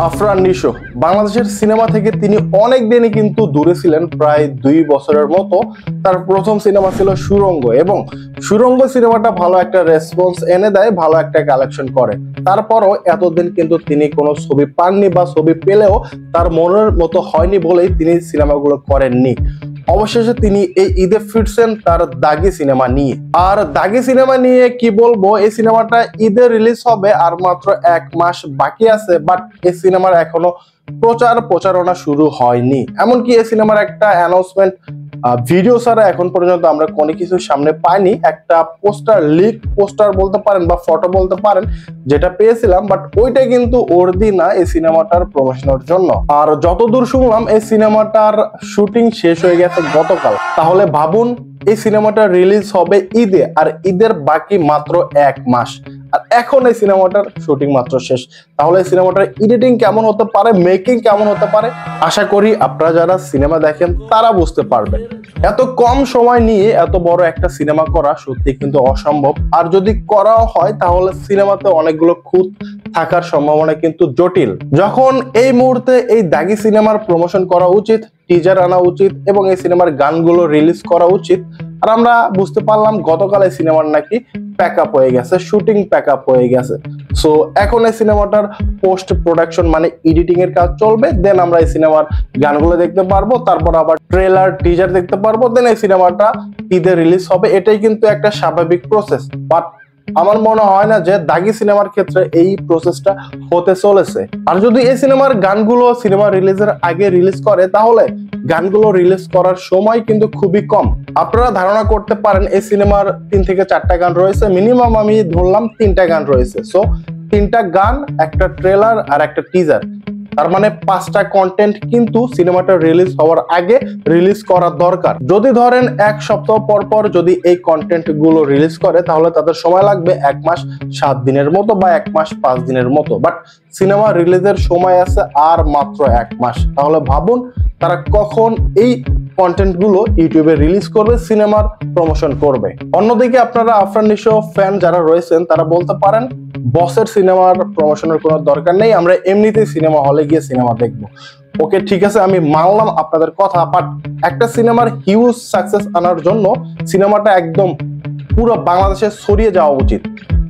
আফরান নিশো বাংলাদেশের সিনেমা থেকে তিনি অনেক দিনই কিন্তু দূরে ছিলেন, প্রায় 2 বছরের মতো। তার প্রথম সিনেমা ছিল সুড়ঙ্গ, এবং সুড়ঙ্গ সিনেমাটা ভালো একটা রেসপন্স এনে দেয়, ভালো একটা কালেকশন করে। তারপরও এতদিন কিন্তু তিনি কোনো ছবি পাননি, বা ছবি পেলেও তার মনের মতো হয়নি বলেই তিনি সিনেমাগুলো করেননি। অবশেষে তিনি এই ঈদে ফিরছেন তার দাগি সিনেমা নিয়ে। আর দাগি সিনেমা নিয়ে কি বলবো, এই সিনেমাটা ঈদে রিলিজ হবে আর মাত্র 1 মাস বাকি আছে, বাট এই সিনেমার এখনো প্রচারণা শুরু হয়নি। এমনকি এই সিনেমার একটা অ্যানাউন্সমেন্ট ভিডিও ছাড়া এখন পর্যন্ত আমরা কোনো কিছু সামনে পাইনি। একটা পোস্টার, লিক পোস্টার বলতে পারেন বা ফটো বলতে পারেন, যেটা পেয়েছিলাম, বাট ওইটা কিন্তু ওর্দি না এই সিনেমাটার প্রমোশনের জন্য। আর যতদূর শুনলাম এই সিনেমাটার শুটিং শেষ হয়ে গেছে গতকাল। তাহলে ভাবুন, এই সিনেমাটা রিলিজ হবে ঈদে, আর ঈদের বাকি মাত্র 1 মাস, আর এখন এই সিনেমাটার শুটিং মাত্র শেষ। তাহলে এই সিনেমাটার এডিটিং কেমন হতে পারে, মেকিং কেমন হতে পারে, আশা করি আপনারা যারা সিনেমা দেখেন তারা বুঝতে পারবেন। এত কম সময় নিয়ে এত বড় একটা সিনেমা করা সত্যি কিন্তু অসম্ভব। আর যদি করাও হয় তাহলে সিনেমাতে অনেকগুলো খুঁত থাকার সম্ভাবনা কিন্তু জটিল। যখন এই মুহূর্তে এই দাগি সিনেমার প্রমোশন করা উচিত, টিজার আনা উচিত, এবং এই সিনেমার গানগুলো রিলিজ করা উচিত, আর আমরা বুঝতে পারলাম গতকাল এই সিনেমার নাকি প্যাকআপ হয়ে গেছে, শুটিং প্যাকআপ হয়ে গেছে। সো এখন এই সিনেমাটার পোস্ট প্রোডাকশন মানে এডিটিং এর কাজ চলবে, দেন আমরা এই সিনেমার গানগুলো দেখতে পারবো, তারপর আবার ট্রেলার টিজার দেখতে পারবো, দেন এই সিনেমাটা ঈদে রিলিজ হবে। এটাই কিন্তু একটা স্বাভাবিক প্রসেস, বাট আমার মনে হয় না যে দাগি সিনেমার ক্ষেত্রে এই প্রসেসটা হতে চলেছে। আর যদি এই সিনেমার গানগুলো সিনেমা রিলিজের আগে রিলিজ করে, তাহলে গানগুলো রিলিজ করার সময় কিন্তু খুবই কম। আপনারা ধারণা করতে পারেন এই সিনেমার 3 থেকে 4টা গান রয়েছে, মিনিমাম আমি ধরলাম 3টা গান রয়েছে। সো 3টা গান, একটা ট্রেলার আর একটা টিজার, তার মানে 5টা কন্টেন্ট কিন্তু সিনেমাটা রিলিজ হওয়ার আগে রিলিজ করা দরকার। যদি ধরেন 1 সপ্তাহ পর পর যদি এই কন্টেন্ট গুলো রিলিজ করে, তাহলে তাদের সময় লাগবে 1 মাস 7 দিনের মতো বা 1 মাস 5 দিনের মতো। বাট সিনেমা রিলিজের সময় আছে আর মাত্র 1 মাস। তাহলে ভাবুন তারা কখন এই কন্টেন্ট গুলো ইউটিউবে রিলিজ করবে, সিনেমার প্রমোশন করবে। অন্যদিকে আপনারা আফরান নিশো ফ্যান যারা রয়েছেন তারা বলতে পারেন বসের সিনেমার প্রমোশনের কোনো দরকার নেই, আমরা এমনিতেই সিনেমা হলে গিয়ে সিনেমা দেখবো। ওকে, ঠিক আছে, আমি মানলাম আপনাদের কথা, বাট একটা সিনেমার হিউজ সাকসেস আনার জন্য সিনেমাটা একদম পুরো বাংলাদেশে ছড়িয়ে যাওয়া উচিত।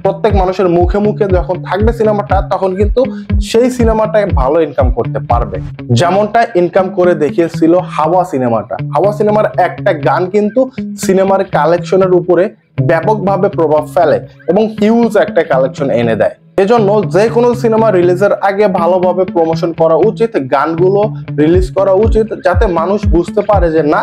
প্রত্যেক মানুষের মুখে মুখে যখন থাকবে সিনেমাটা, তখন কিন্তু সেই সিনেমাটায় ভালো ইনকাম করতে পারবে। যেমনটা ইনকাম করে দেখিয়েছিল হাওয়া সিনেমাটা। হাওয়া সিনেমার একটা গান কিন্তু সিনেমার কালেকশনের উপরে ব্যাপকভাবে প্রভাব ফেলে এবং হিউজ একটা কালেকশন এনে দেয়। এজন্য যে কোনো সিনেমা রিলিজের আগে ভালোভাবে প্রমোশন করা উচিত, গানগুলো রিলিজ করা উচিত, যাতে মানুষ বুঝতে পারে যে না,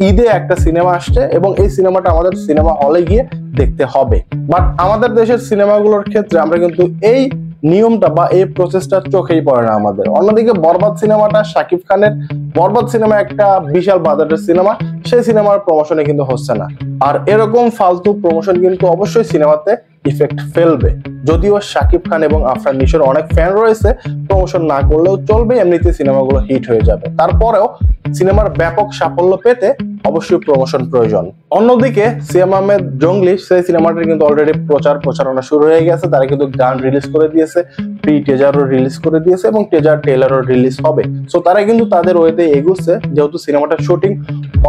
ঈদে একটা সিনেমা আসছে এবং এই সিনেমাটা আমাদের সিনেমা হলে গিয়ে দেখতে হবে। বাট আমাদের দেশের সিনেমাগুলোর ক্ষেত্রে আমরা কিন্তু এই নিয়মটা বা এই প্রসেসটা চোখেই পড়ে না আমাদের। অন্যদিকে বরবাদ সিনেমাটা, শাকিব খানের বরবাদ সিনেমা একটা বিশাল বাজেটের সিনেমা, সেই সিনেমার প্রমোশনে কিন্তু হচ্ছে না। আর এরকম ফালতু প্রমোশন কিন্তু অবশ্যই সিনেমাতে ইফেক্ট ফেলবে। যদিও শাকিব খান এবং আফরান নিশোর অনেক ফ্যান রয়েছে, প্রমোশন না করলেও চলবে, এমনিতে সিনেমাগুলো হিট হয়ে যাবে। তারপরেও সিনেমার ব্যাপক সাফল্য পেতে অবশ্যই প্রমোশন প্রয়োজন। অন্যদিকে সিয়াম আহমেদ জঙ্গলি, সেই সিনেমাটার কিন্তু অলরেডি প্রচারণা শুরু হয়ে গেছে। তারা কিন্তু গান রিলিজ করে দিয়েছে, প্রি টিজারও রিলিজ করে দিয়েছে, এবং টিজার ট্রেলারও রিলিজ হবে। সো তারা কিন্তু তাদের ওয়েতে এগুচ্ছে, যেহেতু সিনেমাটার শুটিং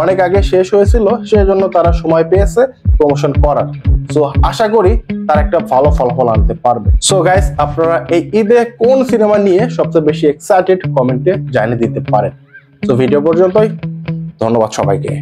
অনেক আগে শেষ হয়েছিল, সেজন্য তারা সময় পেয়েছে প্রমোশন করার। সো আশা করি তারা একটা ভালো ফলাফল আনতে পারবে। সো গাইস, আপনারা এই ঈদে কোন সিনেমা নিয়ে সবচেয়ে বেশি এক্সাইটেড কমেন্টে জানিয়ে দিতে পারেন। তো ভিডিও পর্যন্তই, ধন্যবাদ সবাইকে।